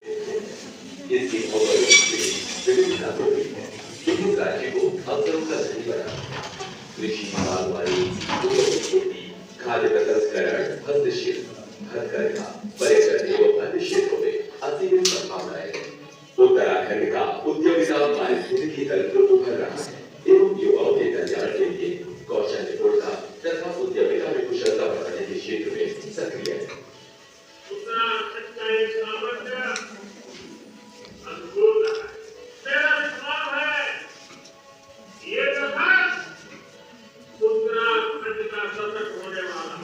इसकी विभिन्न खातों में विभिन्न राज्य को अवसरों का धनी बना। कृषि, बागवानी, खेती, खाद्य प्रसंस्करण, हस्तशिल्प, हथकरघा, पर्यटन एवं अन्य क्षेत्रों में असीमित संभावनाएं हैं। उत्तराखंड का उद्यमिता पारिस्थितिकी तंत्र उभर रहा है एवं युवाओं के कल्याण के लिए कौशलपूर्णता तथा उद्यमिता में कुशलता बढ़ाने के क्षेत्र में सक्रिय है। मेरा विश्वास है ये उत्तराखंड का सशक्त होने वाला।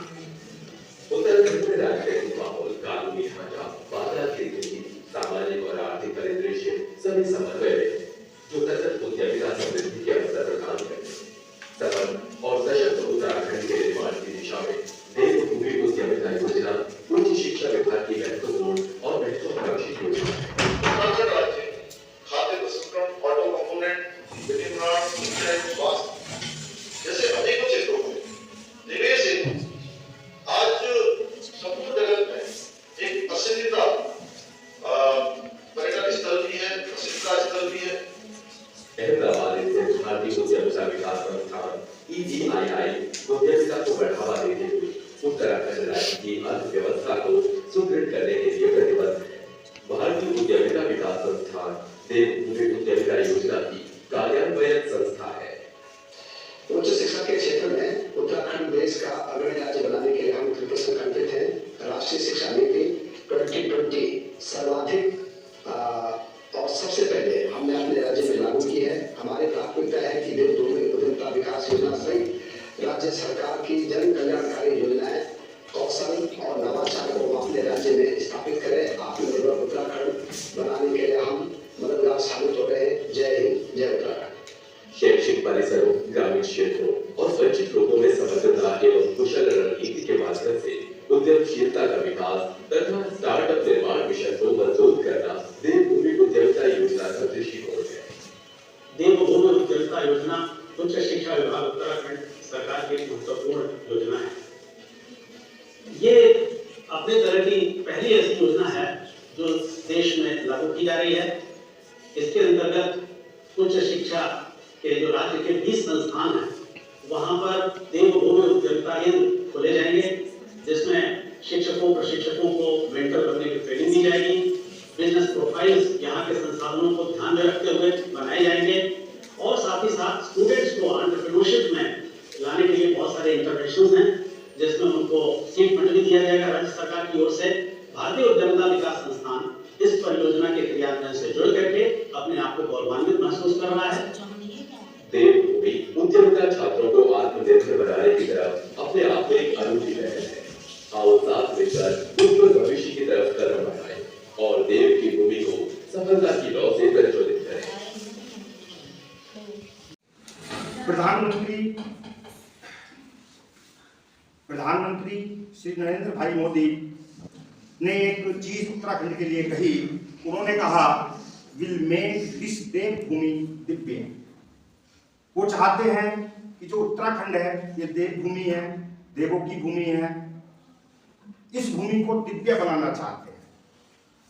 उत्तराखंड में राजनीतिक माहौल, कानूनी ढांचा, बाजार की स्थिति, सामाजिक और आर्थिक परिदृश्य सभी समन्वय में जो सतत उद्यमिता समृद्धि के अवसर प्रदान करते हैं। सफल और सशक्त उत्तराखंड के निर्माण की दिशा में देवभूमि उद्यमिता योजना उच्च शिक्षा विभाग की महत्वपूर्ण और महत्वाकांक्षी योजना है। उत्तराखंड राज्य खाद्य प्रसंस्करण, ऑटो कंपोनेंट, विनिर्माण, सिंचाई, स्वास्थ्य जैसे अनेकों क्षेत्रों में निवेश हेतु आज संपूर्ण जगत में एक पसंदीदा पर्यटन स्थल भी है, प्रसिद्धता स्थल भी है। अहमदाबाद स्थित भारतीय उद्यमिता विकास संस्थान EGII उद्यमिता को बढ़ावा देते हुए उत्तराखंड राज्य की अर्थव्यवस्था को सुदृढ़ करने के लिए प्रतिबद्ध है। भारतीय उद्यमिता विकास संस्थान देवभूमि उद्यमिता योजना की कार्यान्वयन संस्था है। उच्च शिक्षा के क्षेत्र में उत्तराखंड देश का अग्रणी राज्य बनाने के लिए हम कृत संकल्पित हैं। राष्ट्रीय शिक्षा नीति 2020 सर्वाधिक और सबसे पहले हमने अपने राज्य में लागू की है। हमारी प्राथमिकता है कि देवभूमि उद्यमिता विकास योजना सहित राज्य सरकार की जन कल्याणकारी योजनाएं कौशल और नवाचार को अपने राज्य में स्थापित करें। आत्मनिर्भर उत्तराखंड बनाने के लिए हम मददगार साबित हो रहे हैं। जय हिंद, जय उत्तराखंड। शैक्षिक परिसरों, ग्रामीण क्षेत्रों और वंचित लोगों में समग्रता एवं कुशल रणनीति के माध्यम से उद्यमशीलता का विकास तथा स्टार्टअप निर्माण मिशन को मजबूत करना देवभूमि उद्यमिता योजना का दृष्टिकोण है। देवभूमि उद्यमिता योजना उच्च शिक्षा विभाग उत्तराखंड सरकार की महत्वपूर्ण योजना है। ये अपने तरह की पहली ऐसी योजना है जो देश में लागू की जा रही है। इसके अंतर्गत उच्च शिक्षा के जो राज्य के 20 संस्थान हैं वहां पर देवभूमि उद्यमिता केंद्र खोले जाएंगे, जिसमें शिक्षकों प्रशिक्षकों को मेंटर बनने की ट्रेनिंग दी जाएगी। बिजनेस प्रोफाइल्स यहाँ के संसाधनों को ध्यान में रखते हुए बनाए जाएंगे और साथ ही साथ स्टूडेंट्स को एंटरप्रेन्योरशिप में लाने के लिए बहुत सारे इंटरवेंशंस हैं, जिसमें उनको सीड फंड भी दिया जाएगा राज्य सरकार की ओर से। भारतीय उद्यमिता विकास संस्थान इस परियोजना के क्रियान्वयन से जुड़ करके अपने आप को गौरवान्वित महसूस कर रहा है। देवभूमि उद्यमिता छात्रों को आत्मनिर्भर बनाने की तरफ अपने आप में एक अनूठी पहल है। आओ साथ मिलकर उज्ज्वल भविष्य की तरफ कदम बढ़ाएं और देव की भूमि को सफलता की लौ से प्रज्वलित करें। प्रधानमंत्री श्री नरेंद्र भाई मोदी ने एक चीज उत्तराखंड के लिए कही। उन्होंने कहा, विल मेक दिस देवभूमि दिव्य। वो चाहते हैं कि जो उत्तराखंड है ये देवभूमि है, देवों की भूमि है। इस भूमि को दिव्य बनाना चाहते हैं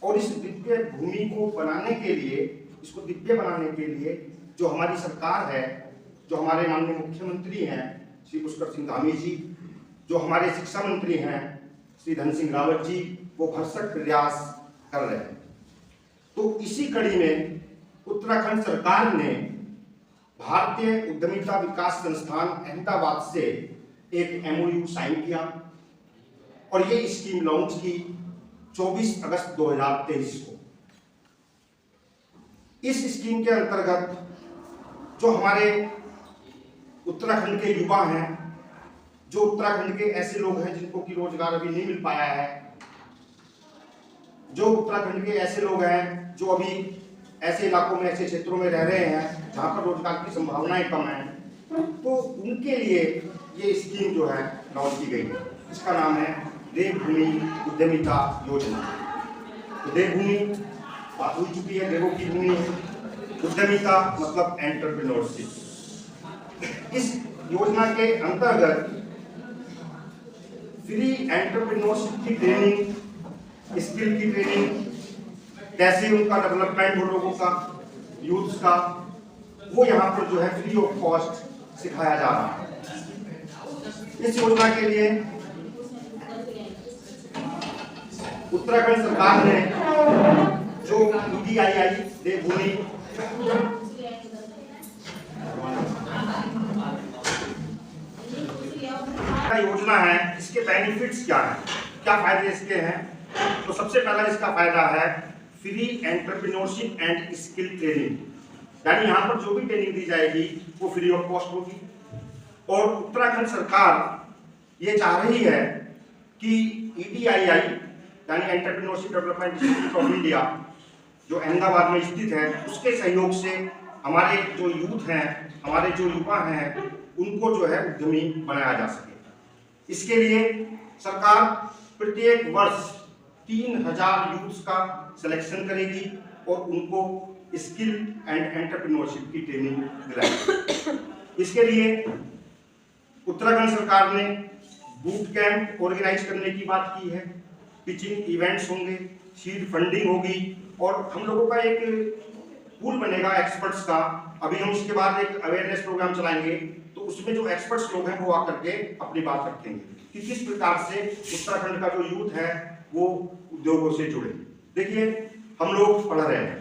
और इस दिव्य भूमि को बनाने के लिए, इसको दिव्य बनाने के लिए जो हमारी सरकार है, जो हमारे माननीय मुख्यमंत्री हैं श्री पुष्कर सिंह धामी जी, जो हमारे शिक्षा मंत्री हैं श्री धन सिंह रावत जी, वो भरसक प्रयास कर रहे हैं। तो इसी कड़ी में उत्तराखंड सरकार ने भारतीय उद्यमिता विकास संस्थान अहमदाबाद से एक MOU साइन किया और ये स्कीम लॉन्च की 24 अगस्त 2023 को। इस स्कीम के अंतर्गत जो हमारे उत्तराखंड के युवा हैं, जो उत्तराखंड के ऐसे लोग हैं जिनको कि रोजगार अभी नहीं मिल पाया है, जो उत्तराखंड के ऐसे लोग हैं जो अभी ऐसे इलाकों में, ऐसे क्षेत्रों में रह रहे हैं जहां पर रोजगार की संभावनाएं कम हैं, तो उनके लिए ये स्कीम जो है लॉन्च की गई है। इसका नाम है देवभूमि उद्यमिता योजना। तो देवभूमि बात हो चुकी है, देवों की भूमि है। उद्यमिता मतलब एंटरप्रेन्योरशिप। इस योजना के अंतर्गत फ्री एंटरप्रेन्योरशिप की ट्रेनिंग, स्किल की ट्रेनिंग, कैसे उनका डेवलपमेंट हो लोगों का, यूथ का, वो यहाँ पर जो है फ्री ऑफ कॉस्ट सिखाया जा रहा है। इस योजना के लिए उत्तराखंड सरकार ने जो EDII देवभूमि योजना है, इसके बेनिफिट्स क्या हैं, क्या फायदे इसके हैं? तो सबसे पहला इसका फायदा है free entrepreneurship and skill training, यानी यहाँ पर जो भी ट्रेनिंग दी जाएगी वो फ्री ऑफ कॉस्ट होगी। और उत्तराखंड सरकार ये चाह रही है कि EDII यानी entrepreneurship development institute of India जो अहमदाबाद में स्थित है, उसके सहयोग से हमारे जो यूथ हैं, हमारे जो युवा हैं, उनको जो है उद्यमी बनाया जा सके। इसके लिए सरकार प्रत्येक वर्ष 3000 यूथ्स का सिलेक्शन करेगी और उनको स्किल एंड एंटरप्रेन्योरशिप की ट्रेनिंग दिलाएगी। इसके लिए उत्तराखंड सरकार ने बूट कैंप ऑर्गेनाइज करने की बात की है, पिचिंग इवेंट्स होंगे, सीड फंडिंग होगी और हम लोगों का एक पूल बनेगा एक्सपर्ट्स का। अभी हम इसके बाद एक अवेयरनेस प्रोग्राम चलाएंगे, तो उसमें जो एक्सपर्ट्स लोग हैं वो आकर के अपनी बात रखेंगे कि किस प्रकार से उत्तराखंड का जो यूथ है वो उद्योगों से जुड़े। देखिए, हम लोग पढ़ रहे हैं,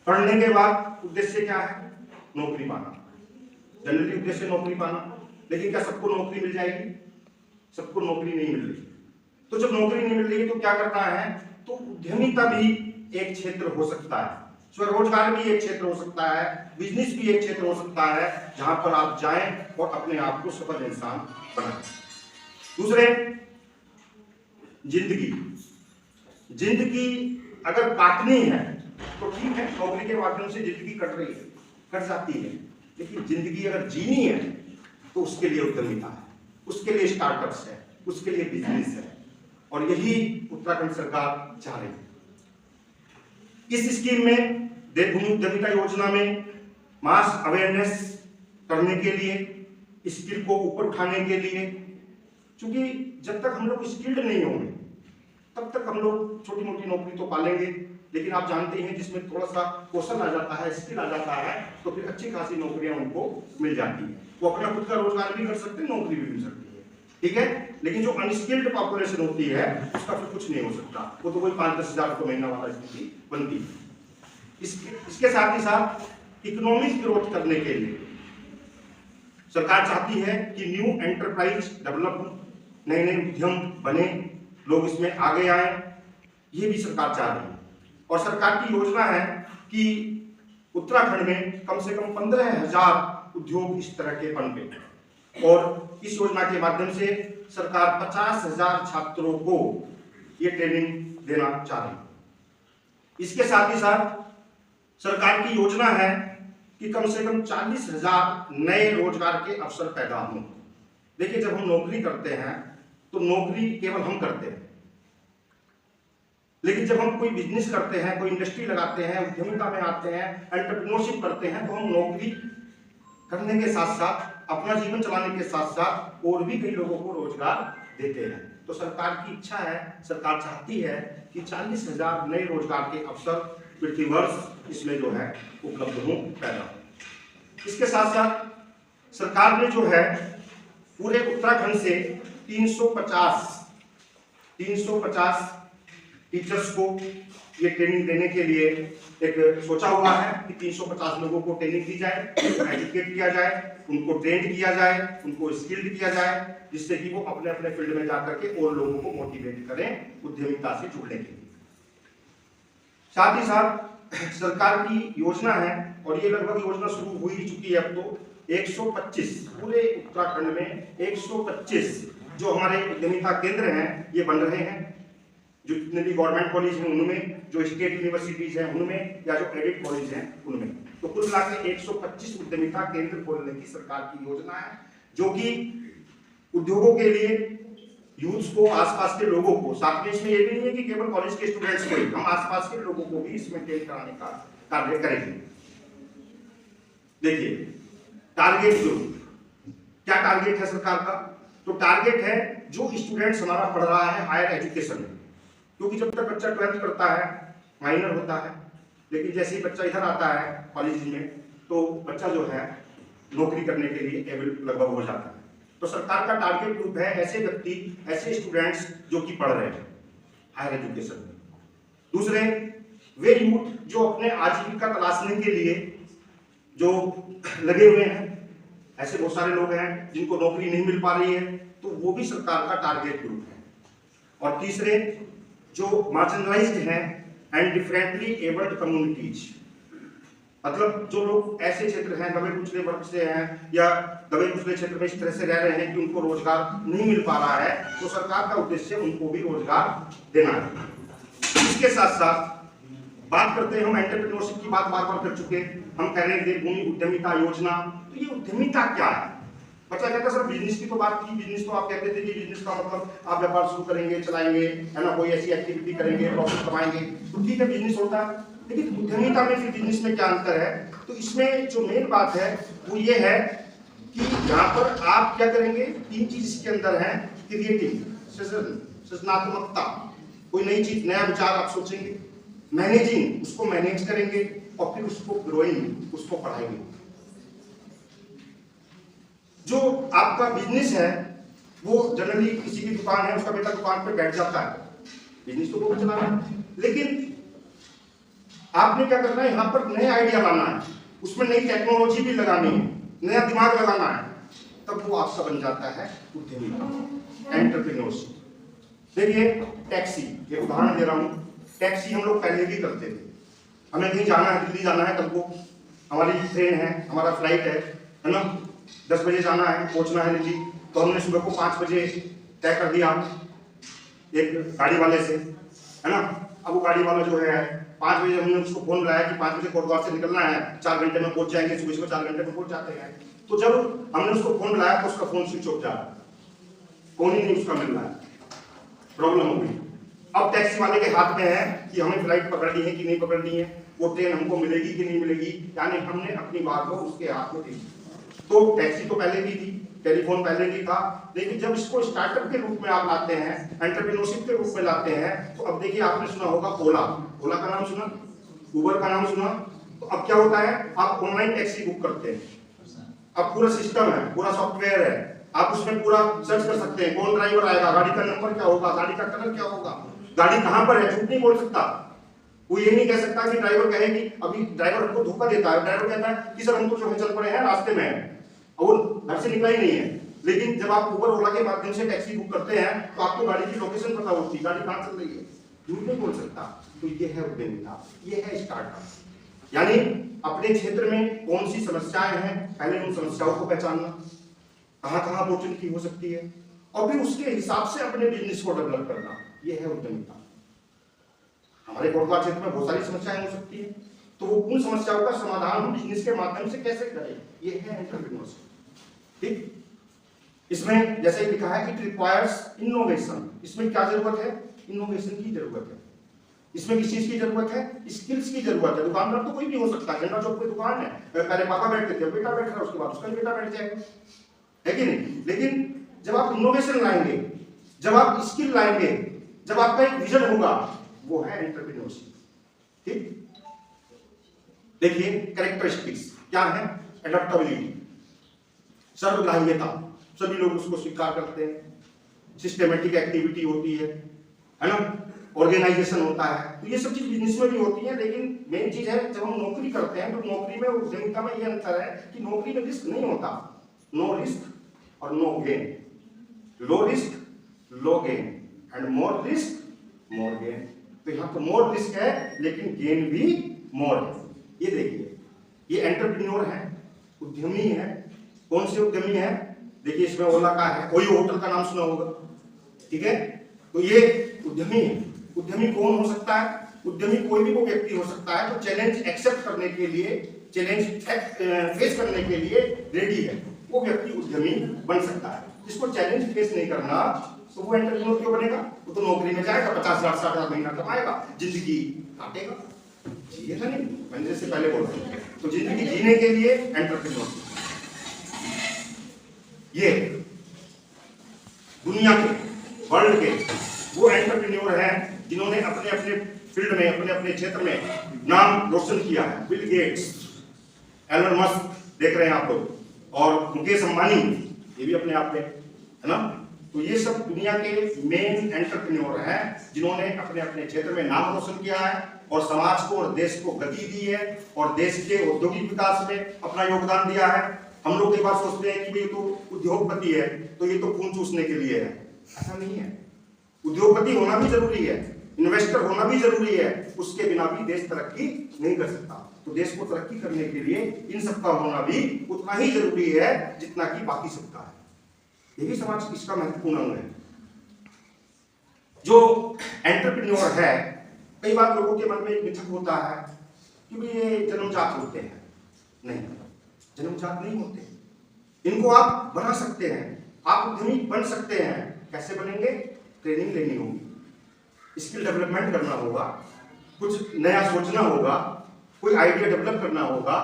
पढ़ने के बाद उद्देश्य क्या है? नौकरी पाना। जनरली उद्देश्य नौकरी पाना, लेकिन क्या सबको नौकरी मिल जाएगी? सबको नौकरी नहीं मिल रही। तो जब नौकरी नहीं मिल रही तो क्या करना है? तो उद्यमिता भी एक क्षेत्र हो सकता है, स्वरोजगार भी एक क्षेत्र हो सकता है, बिजनेस भी एक क्षेत्र हो सकता है जहां पर आप जाएं और अपने आप को सफल इंसान बनाएं। दूसरे, जिंदगी अगर काटनी है तो ठीक है, नौकरी के माध्यम से जिंदगी कट रही है, कट जाती है, लेकिन जिंदगी अगर जीनी है तो उसके लिए उद्यमिता है, उसके लिए स्टार्टअप्स है, उसके लिए बिजनेस है, और यही उत्तराखंड सरकार चाह रही है। इस स्कीम में देवभूमि उद्यमिता योजना में मास अवेयरनेस करने के लिए, स्किल को ऊपर उठाने के लिए, क्योंकि जब तक हम लोग स्किल्ड नहीं होंगे तब तक हम लोग छोटी मोटी नौकरी तो पालेंगे, लेकिन आप जानते हैं जिसमें थोड़ा सा कौशल आ जाता है, स्किल आ जाता है, तो फिर अच्छी खासी नौकरियां उनको मिल जाती है, वो अपना खुद का रोजगार भी कर सकते हैं, नौकरी भी मिल सकती है, ठीक है। लेकिन जो अनस्किल्ड पॉपुलेशन होती है उसका फिर कुछ नहीं हो सकता, वो तो कोई 5-10 हजार रुपये महीना वाला स्थिति बनती है। इसके साथ ही साथ इकोनॉमिक ग्रोथ करने के लिए सरकार चाहती है कि न्यू एंटरप्राइज डेवलप हो, नए नए उद्यम बने, लोग इसमें आगे आए, ये भी सरकार चाह रही है। और सरकार की योजना है कि उत्तराखंड में कम से कम 15,000 उद्योग इस तरह के पनपे, और इस योजना के माध्यम से सरकार 50,000 छात्रों को ये ट्रेनिंग देना चाह रही है। इसके साथ ही साथ सरकार की योजना है कि कम से कम 40,000 नए रोजगार के अवसर पैदा हों। देखिए, जब हम नौकरी करते हैं तो नौकरी केवल हम करते हैं, लेकिन जब हम कोई बिजनेस करते हैं, कोई इंडस्ट्री लगाते हैं, उद्यमिता में आते हैं, एंटरप्रेन्योरशिप करते हैं, तो हम नौकरी करने के साथ साथ, अपना जीवन चलाने के साथ साथ और भी कई लोगों को रोजगार देते हैं। तो सरकार की इच्छा है, सरकार चाहती है कि 40,000 नए रोजगार के अवसर प्रति वर्ष इसमें जो है उपलब्ध हो, पैदा हो। इसके साथ साथ सरकार ने जो है पूरे उत्तराखंड से 350 टीचर्स को ये ट्रेनिंग देने के लिए एक सोचा हुआ है कि 350 लोगों को ट्रेनिंग दी जाए, उनको एजुकेट किया जाए, उनको ट्रेन किया जाए, उनको स्किल्ड किया जाए, जिससे कि वो अपने अपने फील्ड में जाकर के और लोगों को मोटिवेट करें उद्यमिता से जुड़ने के लिए। साथ ही साथ सरकार की योजना है, और ये लगभग योजना शुरू हो ही चुकी है, अब तो 125 पूरे उत्तराखंड में 125 जो हमारे उद्यमिता केंद्र हैं ये बन रहे हैं, जो जितने भी गवर्नमेंट कॉलेज हैं उनमें, जो स्टेट यूनिवर्सिटीज हैं उनमें, या जो एडेड कॉलेज हैं उनमें, तो कुल मिला के 125 उद्यमिता केंद्र खोलने की सरकार की योजना है, जो कि उद्योगों के लिए, यूथ को, आसपास के लोगों को, साथ में इसमें ये भी नहीं है कि केवल कॉलेज के स्टूडेंट्स को ही, हम आसपास के लोगों को भी इसमें ट्रेन कराने का कार्य करेंगे। देखिए, टारगेट ग्रुप, क्या टारगेट है सरकार का? तो टारगेट है जो स्टूडेंट्स हमारा पढ़ रहा है हायर एजुकेशन में, क्योंकि जब तक बच्चा 12th करता है माइनर होता है, लेकिन जैसे ही बच्चा इधर आता है कॉलेज में तो बच्चा जो है नौकरी करने के लिए एबल लगभग हो जाता है। तो सरकार का टारगेट ग्रुप है ऐसे व्यक्ति, ऐसे स्टूडेंट्स जो कि पढ़ रहे हैं हायर एजुकेशन में। दूसरे वे यूथ जो अपने आजीविका तलाशने के लिए जो लगे हुए हैं, ऐसे बहुत सारे लोग हैं जिनको नौकरी नहीं मिल पा रही है, तो वो भी सरकार का टारगेट ग्रुप है। और तीसरे जो मार्जिनलाइज्ड हैं एंड डिफरेंटली एबल्ड कम्युनिटीज, मतलब जो लोग ऐसे क्षेत्र हैं, दबे कुचले वर्ग से हैं या दबे कुचले क्षेत्र में इस तरह से रह रहे हैं कि उनको रोजगार नहीं मिल पा रहा है, तो सरकार का उद्देश्य उनको भी रोजगार देना है। इसके साथ साथ बात करते हैं, हम एंटरप्रेन्योरशिप की बात बार बार कर चुके हैं, हम कह रहे हैं देवभूमि उद्यमिता योजना। तो ये उद्यमिता क्या है? बच्चा कहता सर बिजनेस की तो बात की, बिजनेस तो आप कहते थे कि बिजनेस का मतलब आप व्यापार शुरू करेंगे, चलाएंगे, है ना, कोई ऐसी एक्टिविटी करेंगे, प्रॉफिट कमाएंगे, तो ठीक है बिजनेस होता है। लेकिन उद्यमिता में फिर बिजनेस में क्या अंतर है? तो इसमें जो मेन बात है वो ये है कि यहाँ पर आप क्या करेंगे, तीन चीज इसके अंदर है, क्रिएटिव, सृजनात्मकता, कोई नई चीज, नया विचार आप सोचेंगे, मैनेजिंग, उसको मैनेज करेंगे, और फिर उसको ग्रोइंग, उसको पढ़ाएंगे। जो आपका बिजनेस है वो जनरली किसी की दुकान है, उसका बेटा दुकान पे बैठ जाता है, बिजनेस तो वो चलाना है, लेकिन आपने क्या करना है, यहाँ पर नए आइडिया लाना है, उसमें नई टेक्नोलॉजी भी लगानी है, नया दिमाग लगाना है, तब वो आपका बन जाता है उद्यमी, एंटरप्रेन्योरशिप। देखिए टैक्सी, एक उदाहरण दे रहा हूँ, टैक्सी हम लोग पहले भी करते थे, हमें कहीं जाना है, दिल्ली जाना है, कल को हमारी ट्रेन है, हमारा फ्लाइट है ना, 10 बजे जाना है, पहुंचना है दिल्ली, तो हमने सुबह को 5 बजे तय कर दिया एक गाड़ी वाले से, है ना। अब वो गाड़ी वाला जो है 5 बजे हमने उसको फोन लगाया कि 5 बजे कोटद्वार से निकलना है, 4 घंटे में पहुंच जाएंगे, सुबह 4 घंटे में पहुंच जाते हैं। तो जब हमने उसको फोन लगाया तो उसका फोन स्विच ऑफ जा रहा है, फोन ही नहीं उसका मिल रहा है, प्रॉब्लम हो गई। अब टैक्सी वाले के हाथ में है कि हमें फ्लाइट पकड़नी है कि नहीं पकड़नी है, वो ट्रेन हमको मिलेगी कि नहीं मिलेगी, यानी हमने अपनी बात को उसके हाथ में दी। तो टैक्सी तो पहले भी थी, टेलीफोन पहले भी था, लेकिन जब इसको स्टार्टअप के रूप में आप लाते हैं, एंटरप्रेन्योरशिप के रूप में लाते हैं, तो अब देखिए आपने सुना होगा ओला, ओला का नाम सुना, उबर का नाम सुना। तो अब क्या होता है, आप ऑनलाइन टैक्सी बुक करते हैं, अब पूरा सिस्टम है, पूरा सॉफ्टवेयर है, आप उसमें पूरा सर्च कर सकते हैं, कौन ड्राइवर आएगा, गाड़ी का नंबर क्या होगा, गाड़ी का कलर क्या होगा, गाड़ी कहां पर है, झूठ नहीं बोल सकता। वो ये नहीं कह सकता कि ड्राइवर कहे कि अभी ड्राइवर हमको धोखा देता है, ड्राइवर कहता है कि सर हम तो जो है चल पड़े हैं, रास्ते में है, और घर से निकला ही नहीं है। लेकिन जब आप उबर ओला के माध्यम से टैक्सी बुक करते हैं तो आपको गाड़ी की लोकेशन पता होती है, गाड़ी कहां चल रही है, झूठ नहीं बोल सकता। तो ये है उद्यमिता, ये है स्टार्टअप, यानी अपने क्षेत्र में कौन सी समस्याएं हैं, पहले उन समस्याओं को पहचानना, कहां कहां अपॉर्चुनिटी हो सकती है, और फिर उसके हिसाब से अपने बिजनेस को डेवलप करना, ये है उद्यमिता। हमारे कोटद्वार क्षेत्र में बहुत सारी समस्याएं हो सकती है, तो उन समस्याओं का समाधान हम बिजनेस के माध्यम से कैसे करें, ये है एंटरप्रेन्योरशिप। ठीक, इसमें जैसे लिखा है इट रिक्वायर्स इनोवेशन, इसमें क्या जरूरत है, इनोवेशन की जरूरत है। इसमें किस चीज की जरूरत है, स्किल्स की जरूरत है। दुकानदार तो कोई भी हो सकता है, झंडा चौक पे दुकान है, पहले पापा बैठते थे, बेटा बैठ रहा है, उसके बाद उसका बेटा बैठ जाएगा, है कि नहीं। लेकिन जब आप इनोवेशन लाएंगे, जब आप स्किल लाएंगे, जब आपका एक विजन होगा, वो है एंटरप्रेन्योरशिप। ठीक, देखिए कैरेक्टरिस्टिक्स क्या है, एडेप्टेबिलिटी, सर्वग्राह्यता, सभी लोग उसको स्वीकार करते हैं, सिस्टेमेटिक एक्टिविटी होती है ना, ऑर्गेनाइजेशन होता है, तो ये सब चीज बिजनेस में भी होती है। लेकिन मेन चीज है जब हम नौकरी करते हैं तो नौकरी में उद्यमिता में ये अंतर है कि नौकरी में रिस्क नहीं होता, नो रिस्क और no gain, low risk low gain and more risk more gain. तो यहाँ तो मोर रिस्क है लेकिन गेन भी मोर है। ये देखिए, ये एंटरप्रेन्योर है, उद्यमी है। कौन से उद्यमी है, देखिए इसमें ओला का है, कोई होटल का नाम सुना होगा, ठीक है। तो ये उद्यमी है। उद्यमी कौन हो सकता है, उद्यमी कोई भी वो व्यक्ति हो सकता है जो चैलेंज एक्सेप्ट करने के लिए, चैलेंज फेस करने के लिए रेडी है, वो व्यक्ति उद्यमी बन सकता है। जिसको चैलेंज फेस नहीं करना तो वो एंटरप्रेन्योर क्यों बनेगा, वो तो नौकरी में जाएगा, 50,000 60,000 महीना कमाएगा, जिंदगी काटेगा, जिएगा नहीं। मैंने जैसे पहले बोला, तो जिंदगी जीने के लिए एंटरप्रेन्योर, ये दुनिया के, वर्ल्ड के वो वो एंटरप्रेन्योर हैं जिन्होंने अपने अपने फील्ड में, अपने अपने क्षेत्र में नाम रोशन किया है। बिल गेट्स, एलन मस्क देख रहे हैं आप लोग, और मुकेश अंबानी, ये भी अपने आप में है ना। तो ये सब दुनिया के मेन एंटरप्रेन्योर हैं जिन्होंने अपने अपने क्षेत्र में नाम रोशन किया है और समाज को और देश को गति दी है और देश के औद्योगिक विकास में अपना योगदान दिया है। हम लोग कई बार सोचते हैं कि ये तो उद्योगपति है तो ये तो खून चूसने के लिए है, ऐसा नहीं है। उद्योगपति होना भी जरूरी है, इन्वेस्टर होना भी जरूरी है, उसके बिना भी देश तरक्की नहीं कर सकता। तो देश को तरक्की करने के लिए इन सबका होना भी उतना ही जरूरी है जितना कि बाकी सबका है। यही समाज इसका महत्वपूर्ण अंग है। जो एंटरप्रेन्योर है, कई बार लोगों के मन में एक मिथक होता है कि ये जन्मजात होते हैं। नहीं, जन्मजात नहीं होते, इनको आप बना सकते हैं, आप उद्यमी बन सकते हैं। कैसे बनेंगे? ट्रेनिंग लेनी होगी, स्किल डेवलपमेंट करना होगा, कुछ नया सोचना होगा, कोई आइडिया डेवलप करना होगा,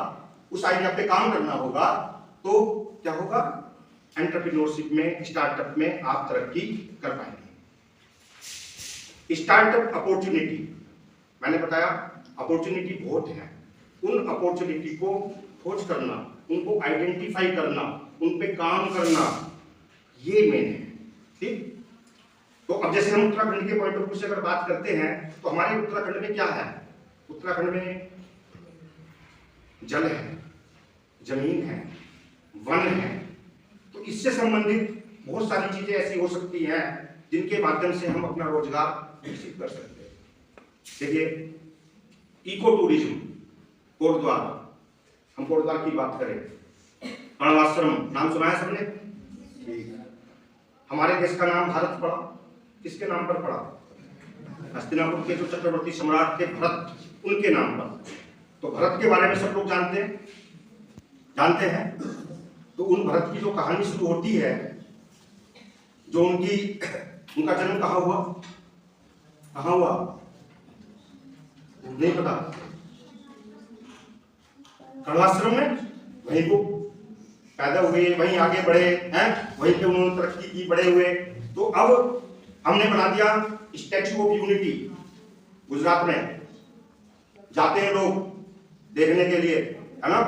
उस आइडिया पे काम करना होगा, तो क्या होगा? एंटरप्रेन्योरशिप में, स्टार्टअप में आप तरक्की कर पाएंगे। स्टार्टअप अपॉर्चुनिटी, मैंने बताया अपॉर्चुनिटी बहुत है। उन अपॉर्चुनिटी को खोज करना, उनको आइडेंटिफाई करना, उन पे काम करना, ये मेन है। ठीक, तो अब जैसे हम उत्तराखंड के पॉइंट ऑफ व्यू से अगर बात करते हैं तो हमारे उत्तराखंड में क्या है? उत्तराखंड में जल है, जमीन है, वन है। तो इससे संबंधित बहुत सारी चीजें ऐसी हो सकती हैं जिनके माध्यम से हम अपना रोजगार विकसित कर सकते हैं। देखिए, इको टूरिज्म, कोटद्वार, हम कोटद्वार की बात करें, कर्णवाश्रम नाम सुना है सबने? हमारे देश का नाम भारत पड़ा, किसके नाम पर पड़ा? हस्तिनापुर के जो चक्रवर्ती सम्राट थे भरत, उनके नाम पर। तो भरत के बारे में सब लोग जानते हैं। तो उन भरत की जो कहानी शुरू होती है, जो उनका जन्म कहाँ हुआ? नहीं पता? कर्णाश्रम में, वहीं को पैदा हुए, वहीं आगे बढ़े हैं, वहीं पे उन्होंने तरक्की की, बड़े हुए। तो अब हमने बना दिया स्टैच्यू ऑफ यूनिटी, गुजरात में जाते हैं लोग देखने के लिए, है ना।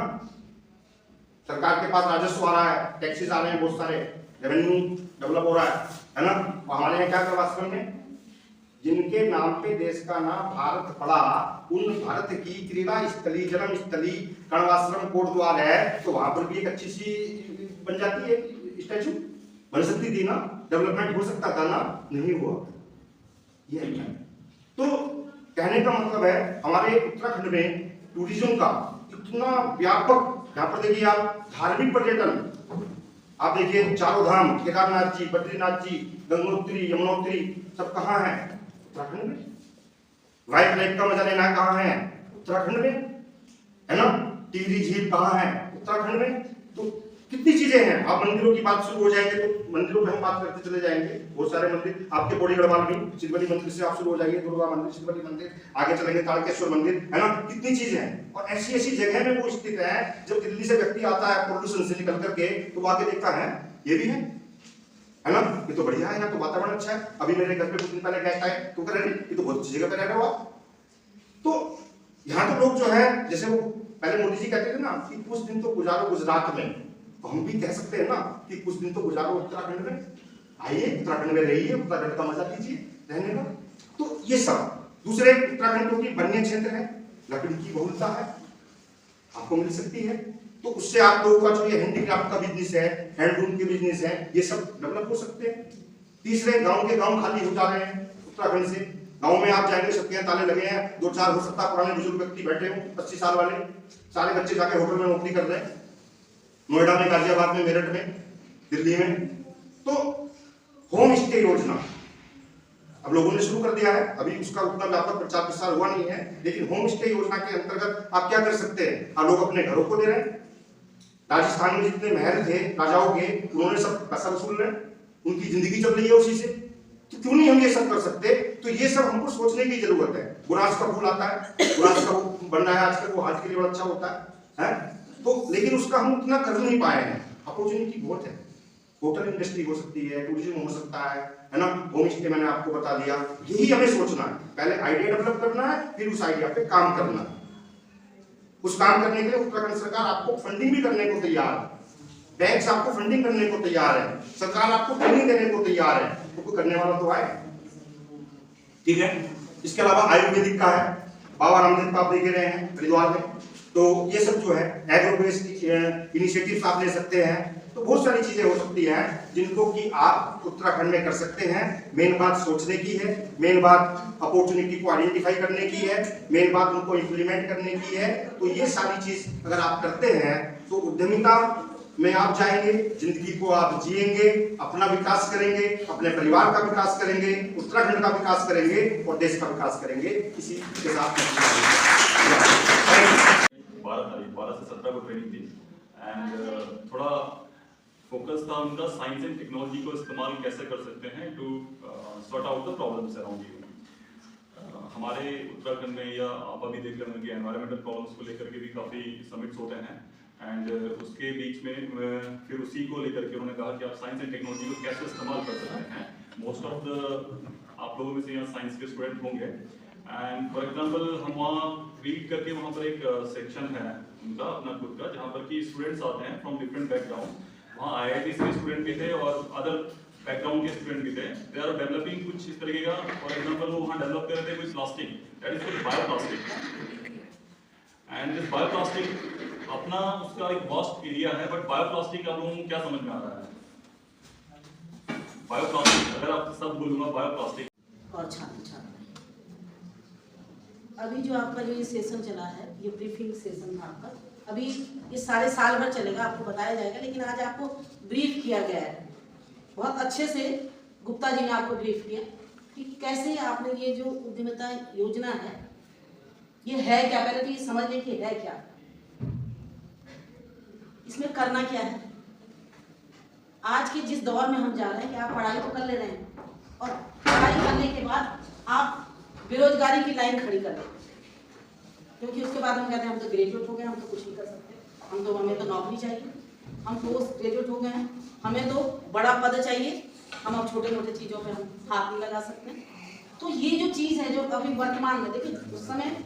सरकार के पास राजस्व आ रहा है, टैक्सेस आ रहे हैं, बहुत सारे रेवेन्यू डेवलप हो रहा है ना। तो हमारे यहाँ क्या कर आश्रम में जिनके नाम पे देश का नाम भारत पड़ा, उन भारत की क्रीड़ा स्थली, जन्म स्थली कर्णवाश्रम कोटद्वार है। तो वहां पर भी एक अच्छी सी बन जाती है, स्टैचू बन सकती थी ना, डेवलपमेंट हो सकता था ना, नहीं हुआ। ये है। तो कहने का मतलब है हमारे उत्तराखंड में टूरिज्म का इतना व्यापक, यहाँ पर देखिए आप धार्मिक पर्यटन, आप देखिए चारों धाम, केदारनाथ जी, बद्रीनाथ जी, गंगोत्री, यमुनोत्री, सब कहाँ है? उत्तराखंड में। वाइल्ड लाइफ का मजा लेना कहाँ है? उत्तराखंड में, है ना। टिहरी झील कहाँ है? उत्तराखंड में। तो कितनी चीजें हैं। आप मंदिरों की बात शुरू हो जाएंगे तो मंदिरों पे हम बात करते चले जाएंगे। बहुत सारे मंदिर आपके बड़ी गढ़वाल में, सिद्धवली मंदिर से आप शुरू हो जाएंगे, दुर्गा मंदिर, सिद्धवली मंदिर, आगे चलेंगे तारकेश्वर मंदिर, है ना। कितनी चीजें हैं और ऐसी ऐसी जगह में वो स्थित है। जब दिल्ली से व्यक्ति आता है पोल्यूशन से निकल करके, तो वो आके देखता है ये भी है ना, ये तो बढ़िया है, यहाँ तो वातावरण अच्छा है। अभी मेरे घर पे कुछ दिन पहले गेस्ट आए तो कह रहे ये तो बहुत अच्छी जगह पे रह रहे हो आप। तो यहाँ तो लोग जो है, जैसे वो पहले मोदी जी कहते थे ना कि कुछ दिन तो गुजारो गुजरात में, तो हम भी कह सकते हैं ना कि कुछ दिन तो गुजारो उत्तराखंड में। आइए उत्तराखंड में रहिए, उत्तराखंड का मजा लीजिए रहने का। तो ये सब दूसरे उत्तराखंड क्योंकि वन्य क्षेत्र है, लकड़ी की बहुलता है, आपको मिल सकती है। तो उससे आप लोगों का जो ये हैंडीक्राफ्ट का बिजनेस है, हैंडलूम के बिजनेस है, ये सब डेवलप हो सकते हैं। तीसरे, गांव के गांव खाली हो जा रहे हैं उत्तराखंड से। गांव में आप जाएंगे, सबके ताले लगे हैं, 2-4 हो सकता है पुराने बुजुर्ग व्यक्ति बैठे हो, 80 साल वाले, सारे बच्चे जाके होटल में नौकरी कर रहे हैं, नोएडा में, गाजियाबाद में, मेरठ में, दिल्ली में। तो होम स्टे योजना अब लोगों ने शुरू कर दिया है। अभी उसका उतना व्यापक प्रचार प्रसार हुआ नहीं है, लेकिन होम स्टे योजना के अंतर्गत आप क्या कर सकते हैं? आप लोग अपने घरों को दे रहे हैं। राजस्थान में जितने महल थे राजाओं के, उन्होंने सब पैसा वसूल रहे, उनकी जिंदगी चल रही है उसी से। तो क्यों नहीं हम ये सब कर सकते? तो ये सब हमको सोचने की जरूरत है। गुरास का फूल आता है, गुरास का वो बन रहा है आजकल, वो हाथ के लिए बड़ा अच्छा होता है? तो लेकिन उसका हम उतना कर नहीं पाए हैं। अपॉर्चुनिटी बहुत है। होटल इंडस्ट्री हो सकती है, टूरिज्म हो सकता है, है ना, होम स्टे मैंने आपको बता दिया। यही हमें सोचना है, पहले आइडिया डेवलप करना है, फिर उस आइडिया पे काम करना है। उस काम करने के लिए उत्तराखंड सरकार आपको फंडिंग भी करने को तैयार है, बैंक्स आपको फंडिंग करने को तैयार है, सरकार आपको ट्रेनिंग देने को तैयार है, तो करने वाला तो आए। ठीक है, इसके अलावा आयुर्वेदिक का है, बाबा रामदेव का आप देख रहे हैं हरिद्वार में, तो ये सब जो है एग्रो बेस्ड इनिशिएटिव्स आप ले सकते हैं। तो बहुत सारी चीजें हो सकती हैं जिनको कि आप उत्तराखंड में कर सकते हैं। मेन बात सोचने की है, मेन बात अपॉर्चुनिटी को आइडेंटिफाई करने की है, मेन बात उनको इंप्लीमेंट करने की है। तो ये सारी चीज अगर आप करते हैं तो उद्यमिता में आप जाएंगे, जिंदगी को आप जिएंगे, अपना विकास करेंगे, अपने परिवार का विकास करेंगे, उत्तराखंड का विकास करेंगे और देश का विकास करेंगे। इसी के साथ 12 से 17 को ट्रेनिंग थी एंड थोड़ा फोकस था उनका साइंस एंड टेक्नोलॉजी को इस्तेमाल कैसे कर सकते हैं to sort out the problems around you. हमारे उत्तराखंड में या आप अभी देख रहे होंगे एनवायरमेंटल प्रॉब्लम्स को लेकर के भी काफ़ी समिट्स होते हैं एंड उसके बीच में फिर उसी को लेकर के उन्होंने कहा कि आप साइंस एंड टेक्नोलॉजी को कैसे इस्तेमाल कर सकते हैं। मोस्ट ऑफ द आप लोगों में से यहाँ साइंस के स्टूडेंट होंगे एंड फॉर एग्जांपल हम वहाँ रीड करके वहाँ पर एक सेक्शन है उनका अपना खुद का, जहाँ पर कि स्टूडेंट्स आते हैं फ्रॉम डिफरेंट बैकग्राउंड। वहाँ IIT के स्टूडेंट भी थे और अदर बैकग्राउंड के स्टूडेंट भी थे। दे आर डेवलपिंग कुछ इस तरीके का, फॉर एग्जांपल वो वहाँ डेवलप कर रहे थे कोई plastic, that is called bioplastic. And this bioplastic अपना उसका एक वास्ट एरिया है, बट बायोप्लास्टिक आप लोगों को क्या समझ में आ रहा है? बायोप्लास्टिक अगर आप सब बोलूंगा बायोप्लास्टिक और छात्र अभी जो आपका जो ये सेशन चला है, ये ब्रीफिंग सेशन था आपका, अभी ये सारे साल भर चलेगा, आपको बताया जाएगा। लेकिन आज आपको ब्रीफ किया गया है, बहुत अच्छे से गुप्ता जी ने आपको ब्रीफ किया कि कैसे आपने ये जो उद्यमिता योजना है ये है क्या, पहले तो ये समझ लें कि है क्या, इसमें करना क्या है। आज के जिस दौर में हम जा रहे हैं कि आप पढ़ाई तो कर ले रहे हैं और पढ़ाई करने के बाद आप बेरोजगारी की लाइन खड़ी कर रहे हैं, क्योंकि उसके बाद हम कहते हैं हम तो ग्रेजुएट हो गए, हम तो कुछ नहीं कर सकते, हमें तो नौकरी चाहिए, हम पोस्ट ग्रेजुएट हो गए हैं, हमें तो बड़ा पद चाहिए, हम अब छोटे मोटे चीज़ों पे हम हाथ नहीं लगा सकते। तो ये जो चीज़ है जो अभी वर्तमान में देखिए, उस समय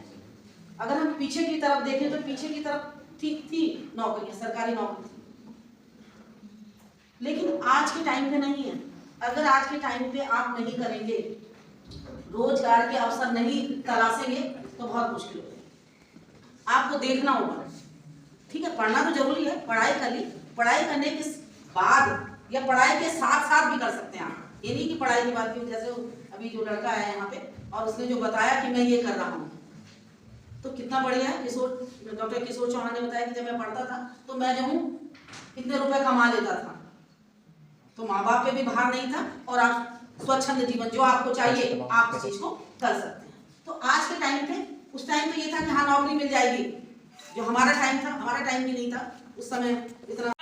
अगर हम पीछे की तरफ देखें तो पीछे की तरफ ठीक थी नौकरियाँ, सरकारी नौकरी थी, लेकिन आज के टाइम पे नहीं है। अगर आज के टाइम पे आप नहीं करेंगे, रोजगार के अवसर नहीं तलाशेंगे तो बहुत मुश्किल होगा। आपको देखना होगा, ठीक है, पढ़ना तो जरूरी है, पढ़ाई कर ली, पढ़ाई करने के बाद या पढ़ाई के साथ साथ भी कर सकते हैं आप। ये नहीं कि पढ़ाई की बात की, जैसे अभी जो लड़का है यहाँ पे और उसने जो बताया कि मैं ये कर रहा हूँ, तो कितना बढ़िया है। डॉक्टर किशोर चौहान ने बताया कि जब मैं पढ़ता था तो मैं जो हूँ इतने रुपए कमा लेता था, तो माँ बाप पे भी भार नहीं था और आप स्वच्छंद जीवन जो आपको चाहिए आप इस चीज को कर सकते हैं। तो आज के टाइम पे, उस टाइम पे ये था कि हाँ नौकरी मिल जाएगी, जो हमारा टाइम था, हमारा टाइम भी नहीं था उस समय इतना